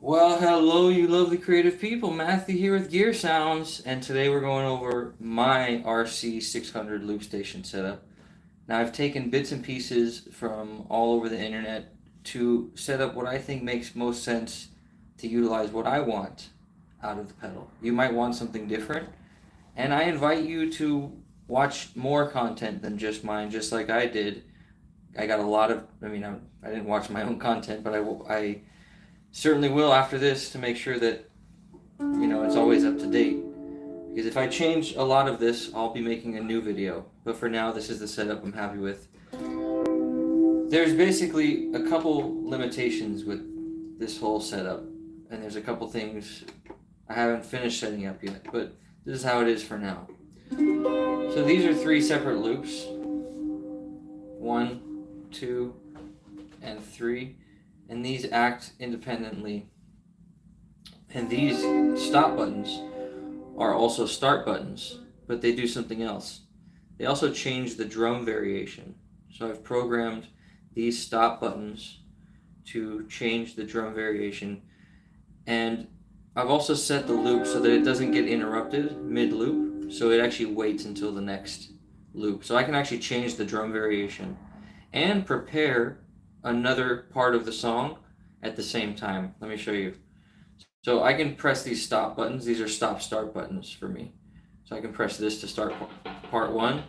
Well, hello, you lovely creative people. Matthew here with Gear Sounds, and today we're going over my RC-600 loop station setup. Now, I've taken bits and pieces from all over the internet to set up what I think makes most sense to utilize what I want out of the pedal. You might want something different, and I invite you to watch more content than just mine, just like I did. I got a lot of, I didn't watch my own content, but I certainly will after this to make sure that, it's always up to date. Because if I change a lot of this, I'll be making a new video. But for now, this is the setup I'm happy with. There's basically a couple limitations with this whole setup. And there's a couple things I haven't finished setting up yet. But this is how it is for now. So these are 3 separate loops. 1, 2, and 3. And these act independently. And these stop buttons are also start buttons, but they do something else. They also change the drum variation. So I've programmed these stop buttons to change the drum variation, and I've also set the loop so that it doesn't get interrupted mid-loop, so it actually waits until the next loop. So I can actually change the drum variation and prepare another part of the song at the same time. Let me show you. So I can press these stop buttons. These are stop-start buttons for me. So I can press this to start part 1.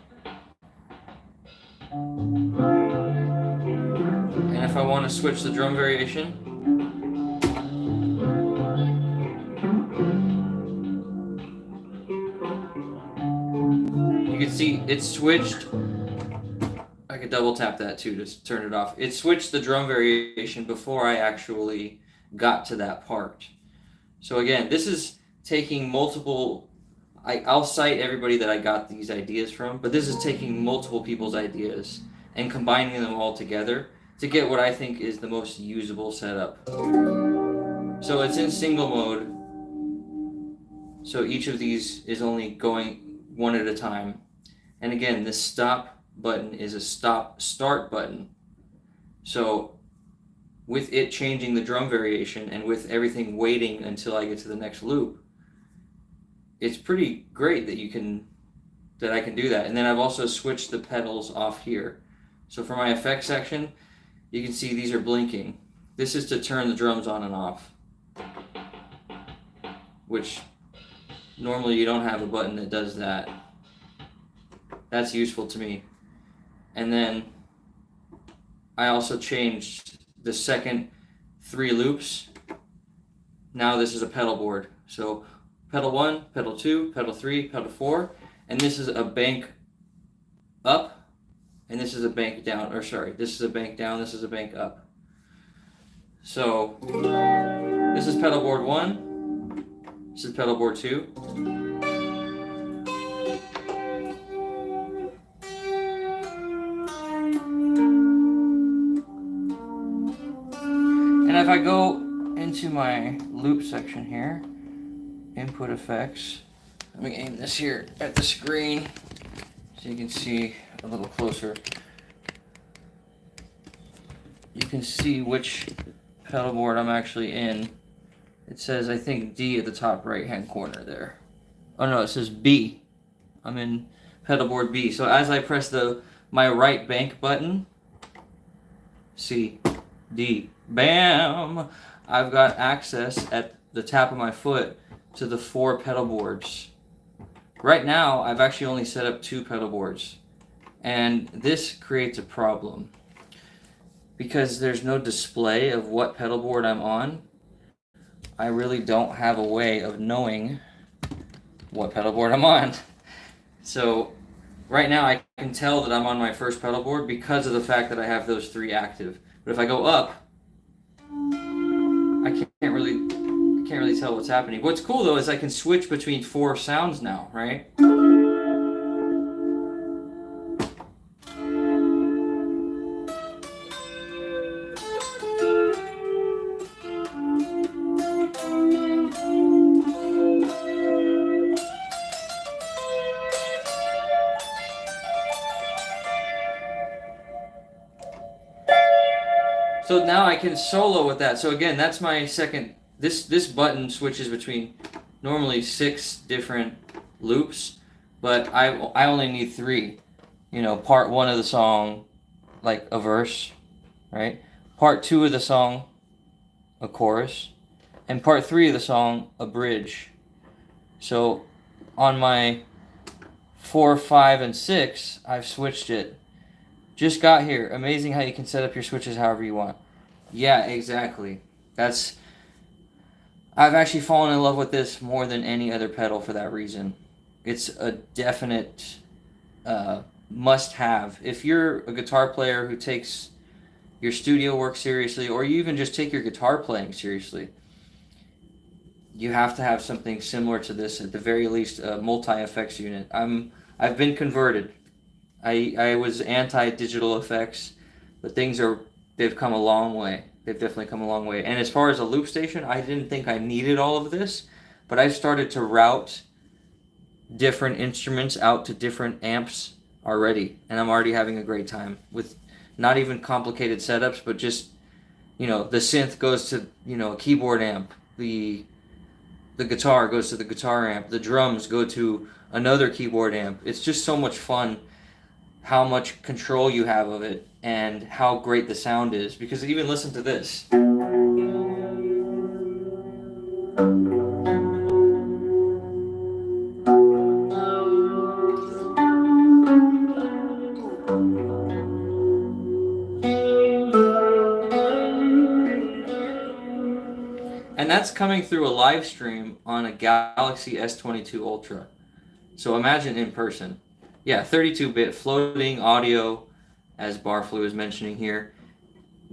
And if I want to switch the drum variation, you can see it switched. I could double tap that too to turn it off. It switched the drum variation before I actually got to that part. So again, this is taking multiple, I'll cite everybody that I got these ideas from, but this is taking multiple people's ideas and combining them all together to get what I think is the most usable setup. So it's in single mode, so each of these is only going one at a time. And again, this stop button is a stop-start button. So with it changing the drum variation and with everything waiting until I get to the next loop, it's pretty great that I can do that. And then I've also switched the pedals off here. So for my effects section, you can see these are blinking. This is to turn the drums on and off, which normally you don't have a button that does that. That's useful to me. And then I also changed the second 3 loops. Now this is a pedal board. So pedal 1, pedal 2, pedal 3, pedal 4, and this is a bank up, and this is a bank down, this is a bank down, this is a bank up. So this is pedal board 1, this is pedal board 2. And if I go into my loop section here, input effects, let me aim this here at the screen so you can see a little closer. You can see which pedal board I'm actually in. It says, I think, D at the top right hand corner there. Oh no, it says B. I'm in pedal board B. So as I press my right bank button, C, D, bam! I've got access at the tap of my foot to the 4 pedal boards. Right now, I've actually only set up 2 pedal boards, and this creates a problem because there's no display of what pedal board I'm on. I really don't have a way of knowing what pedal board I'm on. So right now I can tell that I'm on my first pedal board because of the fact that I have those 3 active. But if I go up, I can't really tell what's happening. What's cool though is I can switch between 4 sounds now, right? So now I can solo with that. So again, that's my second. This button switches between normally 6 different loops, but I only need 3. You know, part 1 of the song, like a verse, right? Part 2 of the song, a chorus. and part 3 of the song, a bridge. So on my 4, 5, and 6, I've switched it. Just got here. Amazing how you can set up your switches however you want. Yeah, exactly. I've actually fallen in love with this more than any other pedal for that reason. It's a definite must-have. If you're a guitar player who takes your studio work seriously, or you even just take your guitar playing seriously, you have to have something similar to this, at the very least, a multi-effects unit. I've been converted. I was anti-digital effects, but they've come a long way. They've definitely come a long way. And as far as a loop station, I didn't think I needed all of this, but I've started to route different instruments out to different amps already, and I'm already having a great time with not even complicated setups, but just, the synth goes to, a keyboard amp, the guitar goes to the guitar amp, the drums go to another keyboard amp. It's just so much fun how much control you have of it and how great the sound is, because even listen to this. And that's coming through a live stream on a Galaxy S22 Ultra. So imagine in person. Yeah, 32-bit floating audio, as Barflew is mentioning here.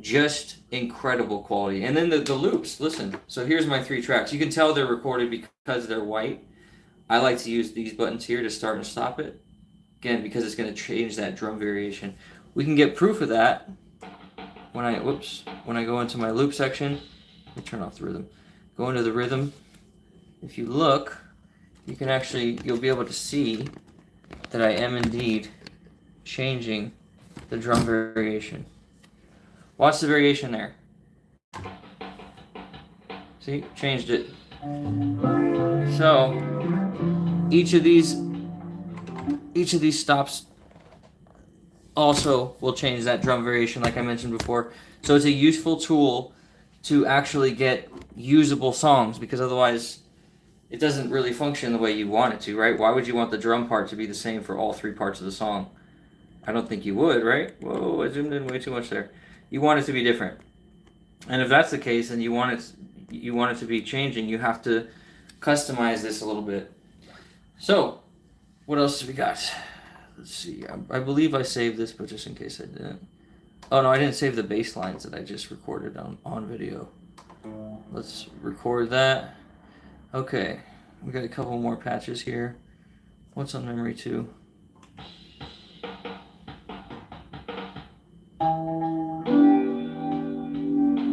Just incredible quality. And then the loops, listen. So here's my 3 tracks. You can tell they're recorded because they're white. I like to use these buttons here to start and stop it. Again, because it's going to change that drum variation. We can get proof of that when I go into my loop section. Let me turn off the rhythm. Go into the rhythm. If you look, you'll be able to see that I am indeed changing the drum variation. Watch the variation there. See, changed it. So each of these stops also will change that drum variation, like I mentioned before. So it's a useful tool to actually get usable songs, because otherwise it doesn't really function the way you want it to, right? Why would you want the drum part to be the same for all 3 parts of the song? I don't think you would, right? Whoa, I zoomed in way too much there. You want it to be different. And if that's the case, and you want it to be changing, you have to customize this a little bit. So, what else have we got? Let's see. I believe I saved this, but just in case I didn't. Oh no, I didn't save the bass lines that I just recorded on video. Let's record that. Okay, we got a couple more patches here. What's on memory 2?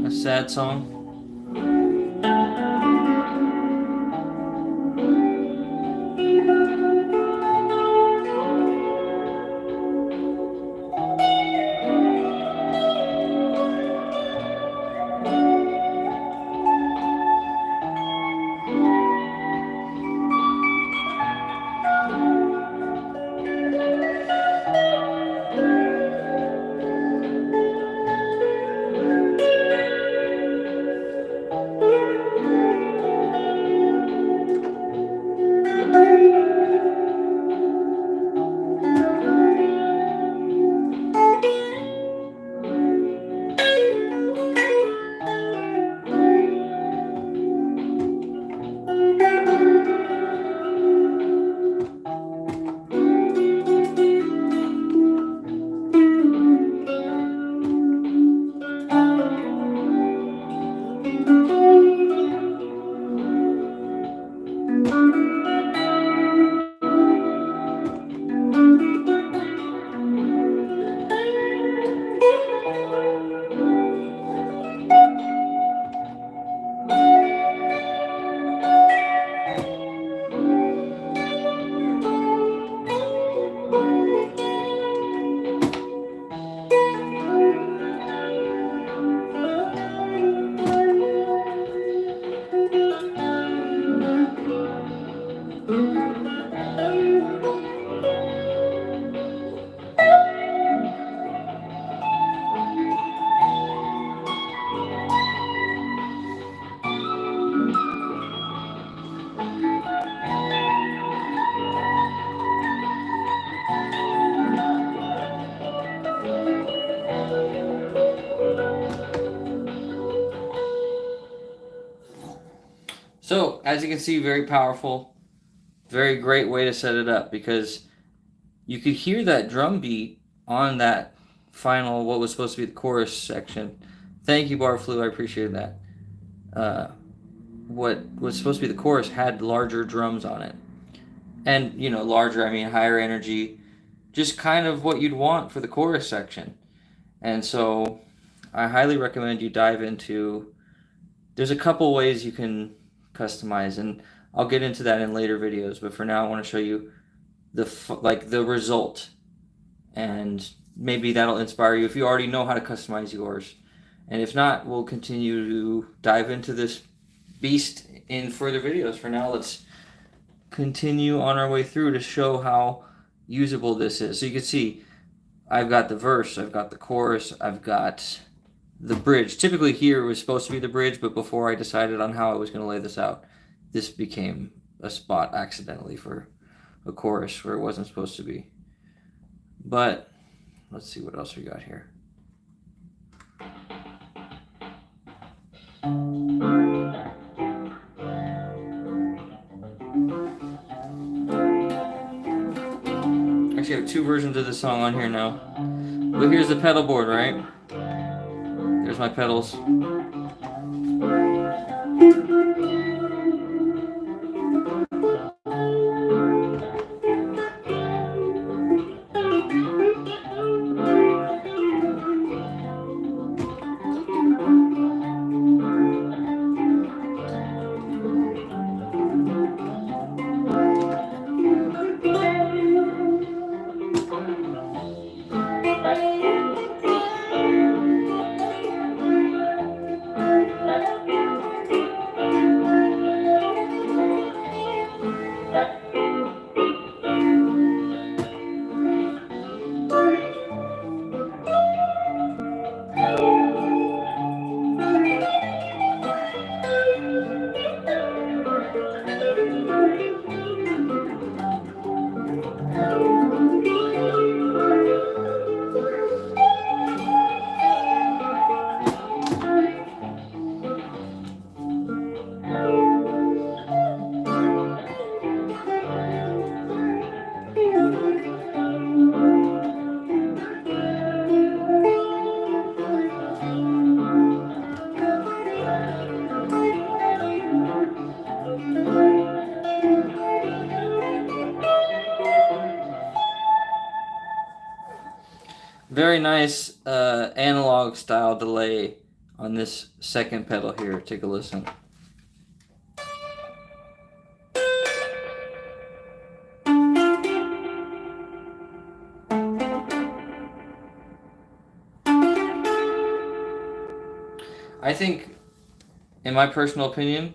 A sad song. So, as you can see, very powerful, very great way to set it up, because you could hear that drum beat on that final, what was supposed to be the chorus section. Thank you, Barflu, I appreciate that. What was supposed to be the chorus had larger drums on it. And, you know, larger, I mean higher energy, just kind of what you'd want for the chorus section. And so I highly recommend you dive into, there's a couple ways you can customize, and I'll get into that in later videos, but for now I want to show you the result, and maybe that'll inspire you if you already know how to customize yours. And if not, we'll continue to dive into this beast in further videos. For now, let's continue on our way through to show how usable this is. So you can see I've got the verse, I've got the chorus, I've got the bridge. Typically here it was supposed to be the bridge, but before I decided on how I was going to lay this out, this became a spot accidentally for a chorus where it wasn't supposed to be. But let's see what else we got here. Actually, I have two versions of the song on here now. But here's the pedal board, right? There's my pedals. Very nice analog style delay on this second pedal here. Take a listen. I think, in my personal opinion,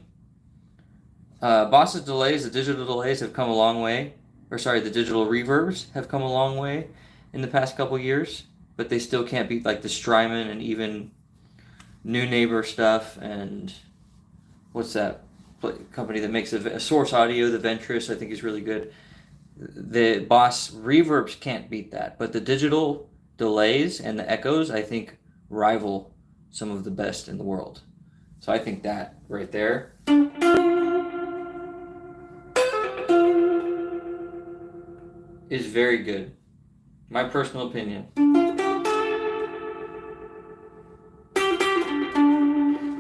Boss's delays, the digital delays, have come a long way. Or sorry, the digital reverbs have come a long way in the past couple years, but they still can't beat like the Strymon and even New Neighbor stuff. And what's that company that makes a Source Audio? The Ventress, I think, is really good. The Boss reverbs can't beat that, but the digital delays and the echoes, I think, rival some of the best in the world. So I think that right there is very good. My personal opinion.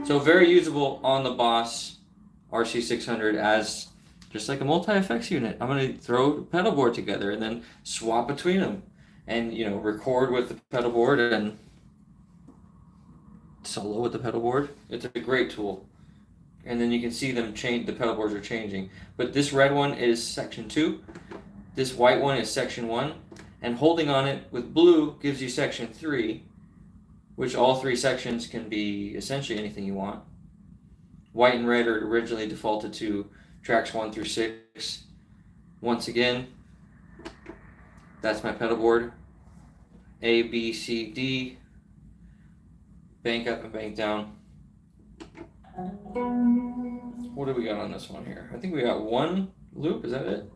So very usable on the Boss RC-600 as just like a multi-effects unit. I'm going to throw the pedal board together and then swap between them, and you know, record with the pedal board and solo with the pedal board. It's a great tool. And then you can see them change, the pedal boards are changing. But this red one is section 2. This white one is section 1. And holding on it with blue gives you section 3, which all 3 sections can be essentially anything you want. White and red are originally defaulted to tracks 1 through 6. Once again, that's my pedal board. A, B, C, D. Bank up and bank down. What do we got on this one here? I think we got 1 loop, is that it?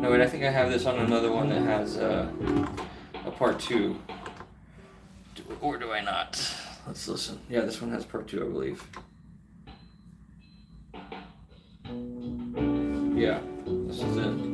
No, wait, I think I have this on another one that has a part 2. Or do I not? Let's listen. Yeah, this one has part 2, I believe. Yeah, this is it.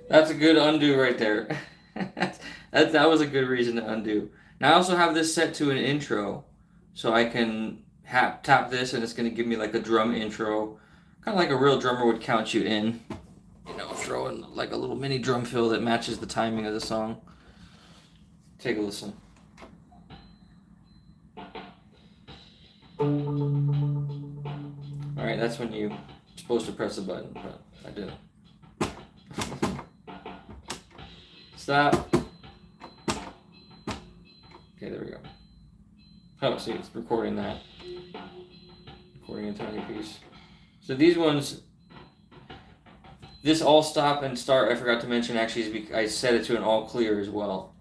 That's a good undo right there. that was a good reason to undo. Now I also have this set to an intro, so I can tap this and it's going to give me like a drum intro, kind of like a real drummer would count you in. You know, throw in like a little mini drum fill that matches the timing of the song. Take a listen. Alright, that's when you're supposed to press the button, but I didn't. Stop. Okay, there we go. Oh, see, it's recording that. Recording a tiny piece. So these ones, this all stop and start, I forgot to mention actually, is I set it to an all clear as well.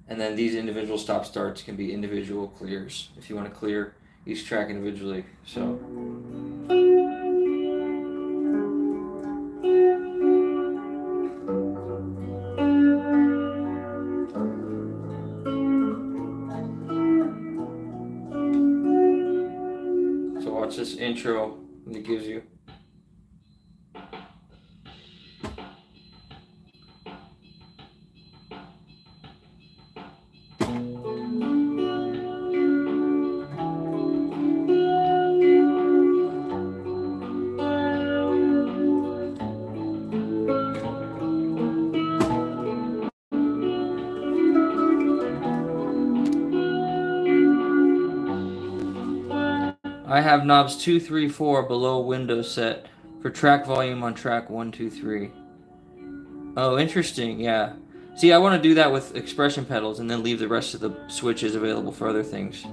And then these individual stop starts can be individual clears if you want to clear each track individually. So. So watch this intro that it gives you. I have knobs 2, 3, 4 below window set for track volume on track 1, 2, 3. Oh, interesting, yeah. See, I want to do that with expression pedals and then leave the rest of the switches available for other things.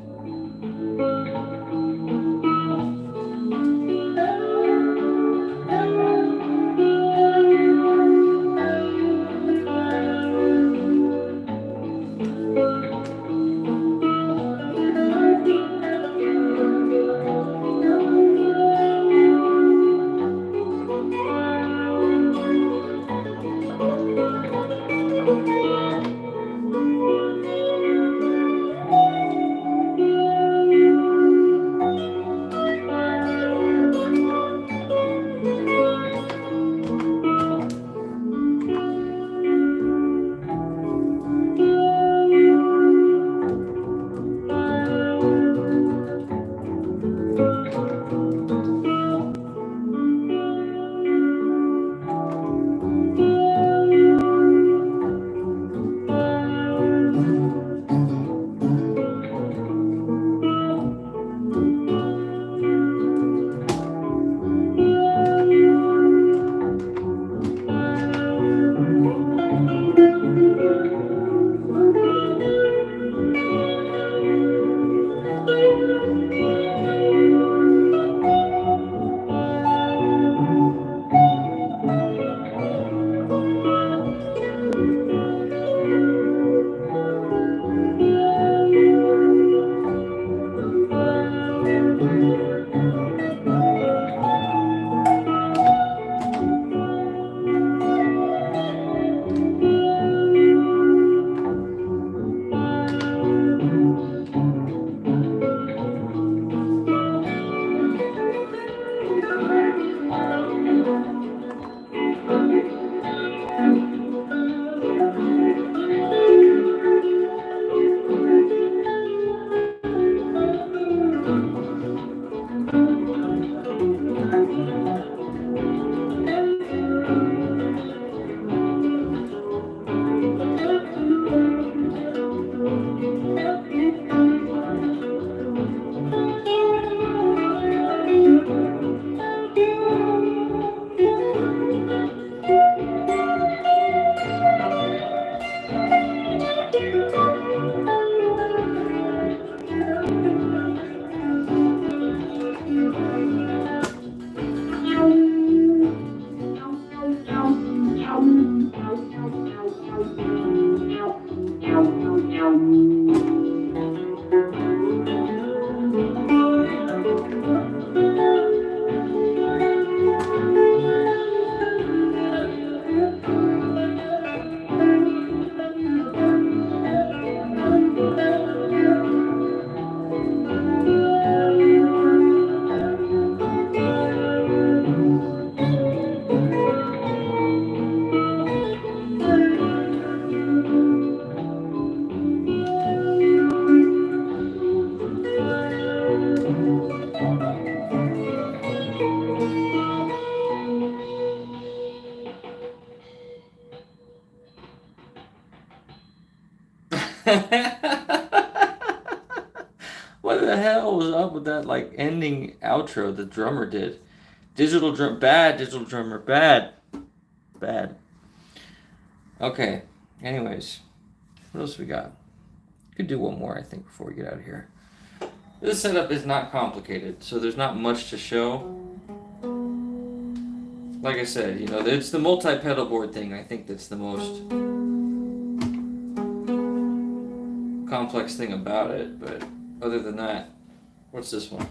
What the hell was up with that like ending outro the drummer did? Digital drum, bad digital drummer, bad, bad. Okay. Anyways, what else we got? Could do one more, I think, before we get out of here. This setup is not complicated, so there's not much to show. Like I said, you know, it's the multi-pedal board thing. I think that's the most complex thing about it. But other than that, what's this one?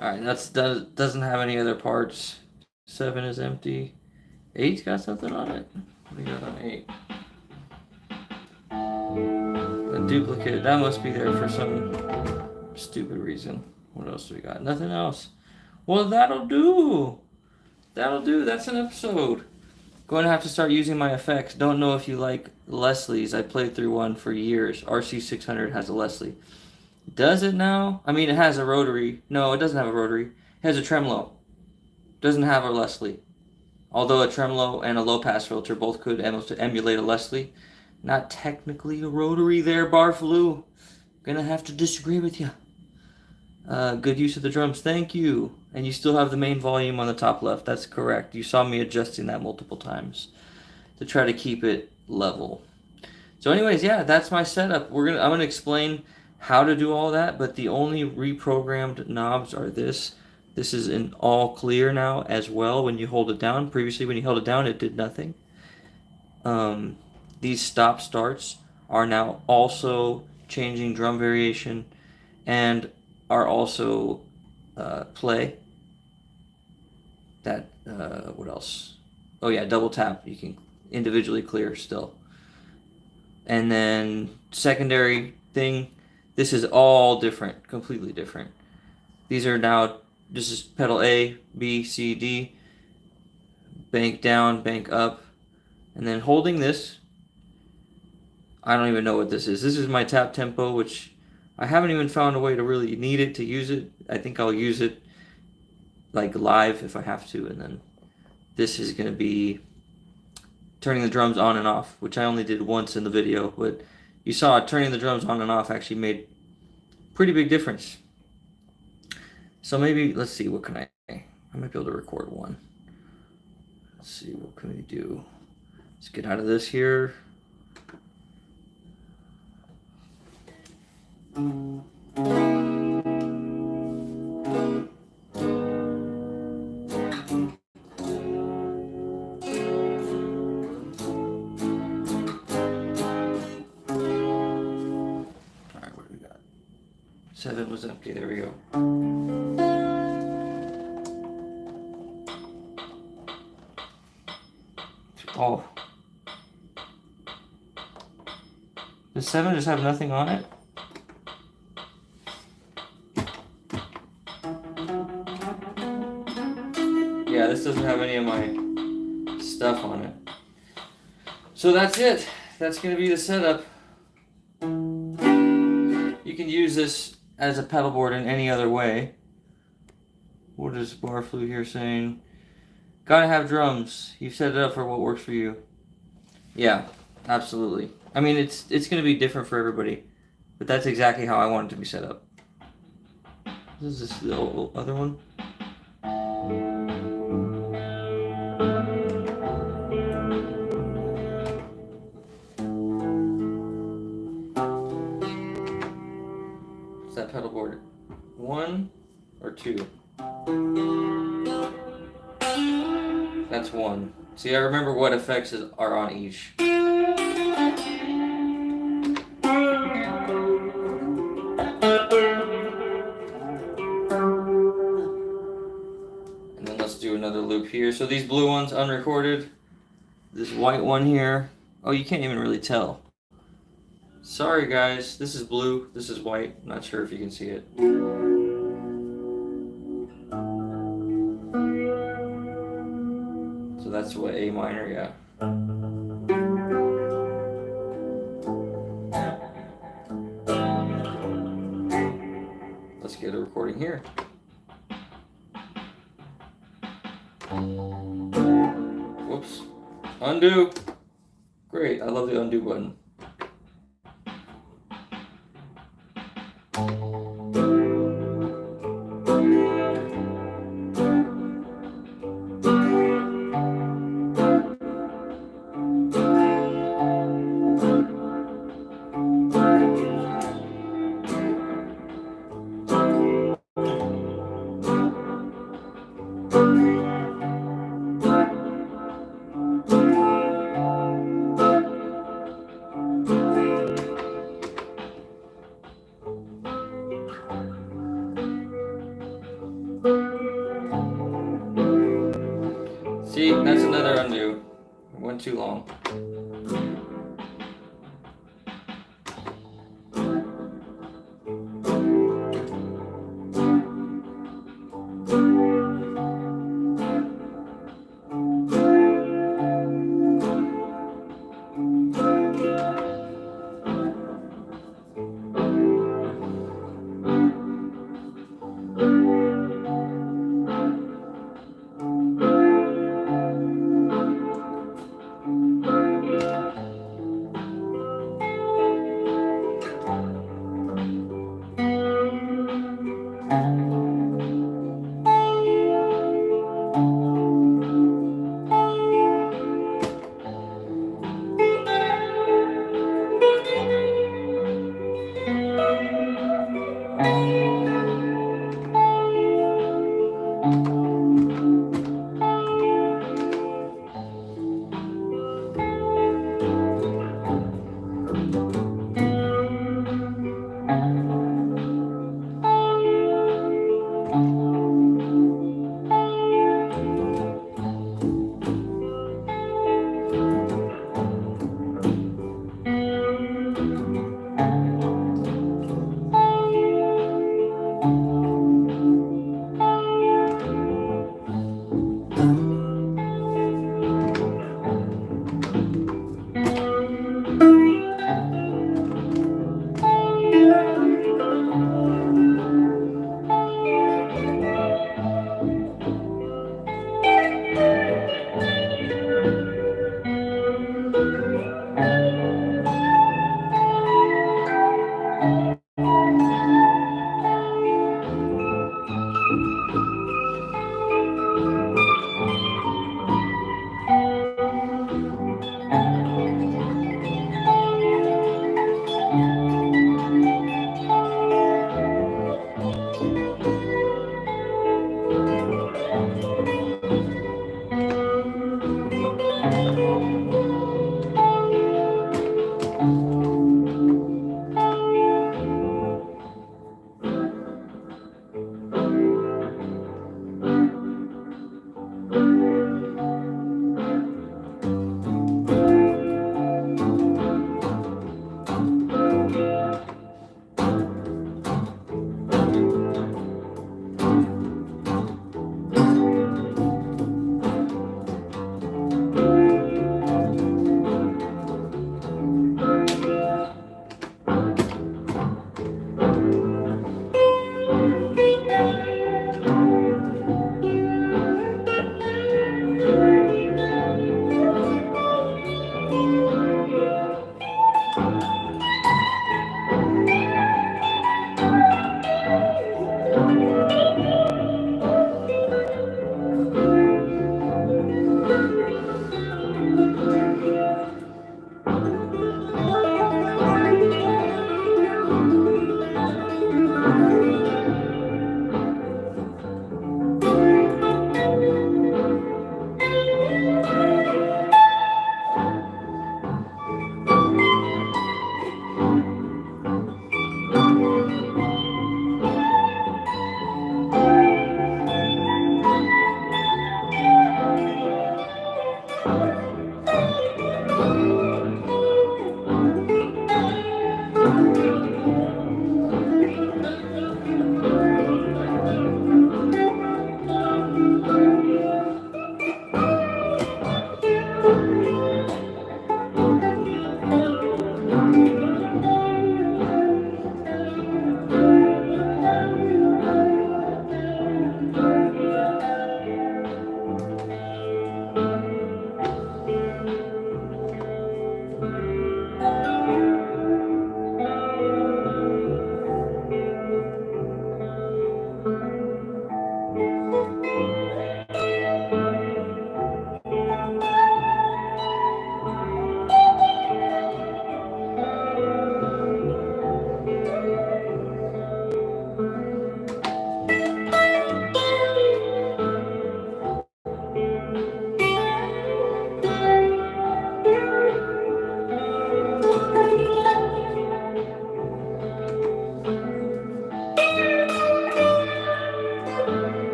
Alright, that doesn't have any other parts. 7 is empty. 8's got something on it. What do you got on 8? A duplicate. That must be there for some stupid reason. What else do we got? Nothing else. Well, that'll do. That'll do. That's an episode. Going to have to start using my effects. Don't know if you like Leslie's. I played through one for years. RC-600 has a Leslie. Does it now? I mean, it has a rotary. No, it doesn't have a rotary. It has a tremolo. Doesn't have a Leslie. Although a tremolo and a low-pass filter both could emulate a Leslie. Not technically a rotary there, Barfaloo. Gonna have to disagree with you. Good use of the drums. Thank you. And you still have the main volume on the top left. That's correct. You saw me adjusting that multiple times to try to keep it level. So anyways, yeah, that's my setup. I'm gonna explain how to do all that, but the only reprogrammed knobs are this. This is in all clear now as well when you hold it down. Previously, when you held it down, it did nothing. These stop starts are now also changing drum variation and are also play. That, what else? Oh yeah, double tap. You can individually clear still. And then secondary thing, this is all different, completely different. These are now, this is pedal A, B, C, D, bank down, bank up, and then holding this, I don't even know what this is. This is my tap tempo, which I haven't even found a way to really need it to use it. I think I'll use it like live if I have to, and then this is going to be turning the drums on and off, which I only did once in the video, but you saw turning the drums on and off actually made pretty big difference. So maybe, let's see, what can I might be able to record one. Let's see, what can we do? Let's get out of this here. Alright, what do we got? 7 was empty, there we go. Oh. Does 7 just have nothing on it? Yeah, this doesn't have any of my stuff on it. So that's it. That's going to be the setup. You can use this as a pedal board in any other way. What is Barflue here saying? Gotta have drums. You set it up for what works for you. Yeah, absolutely. I mean, it's going to be different for everybody, but that's exactly how I want it to be set up. Is this the other one? 2. That's 1. See, I remember what effects are on each. And then let's do another loop here. So these blue ones unrecorded. This white one here. Oh, you can't even really tell. Sorry guys, this is blue, this is white. I'm not sure if you can see it. So that's what A minor, yeah. Let's get a recording here. Whoops. Undo. Great, I love the undo button. See, that's another undo. It went too long.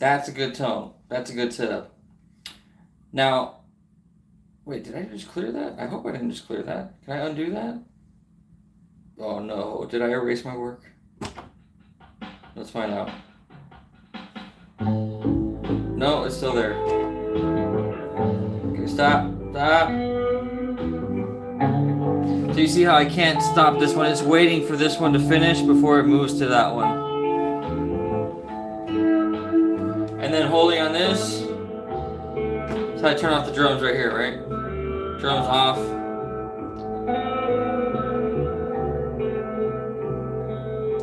That's a good tone. That's a good setup. Now, wait, did I just clear that? I hope I didn't just clear that. Can I undo that? Oh no, did I erase my work? Let's find out. No, it's still there. Okay, stop. Stop. So you see how I can't stop this one? It's waiting for this one to finish before it moves to that one. And then holding on this. So I turn off the drums right here, right? Drums off.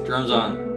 Drums on.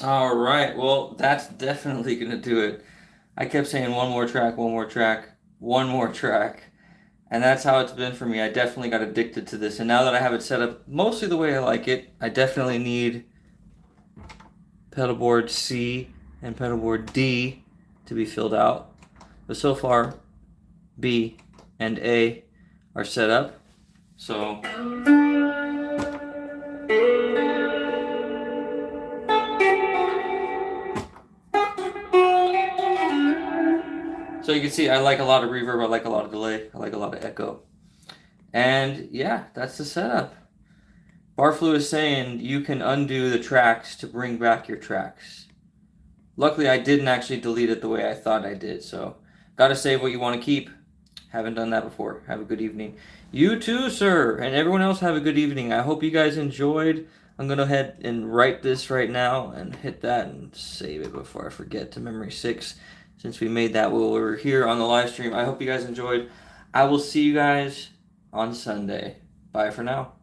All right, well, that's definitely going to do it. I kept saying one more track, one more track, one more track. And that's how it's been for me. I definitely got addicted to this. And now that I have it set up mostly the way I like it, I definitely need pedal board C and pedal board D to be filled out. But so far, B and A are set up. So you can see I like a lot of reverb, I like a lot of delay, I like a lot of echo. And yeah, that's the setup. Barflu is saying you can undo the tracks to bring back your tracks. Luckily, I didn't actually delete it the way I thought I did, so gotta save what you want to keep. Haven't done that before. Have a good evening. You too, sir, and everyone else have a good evening. I hope you guys enjoyed. I'm gonna go ahead and write this right now and hit that and save it before I forget to memory 6. Since we made that while we were here on the live stream. I hope you guys enjoyed. I will see you guys on Sunday. Bye for now.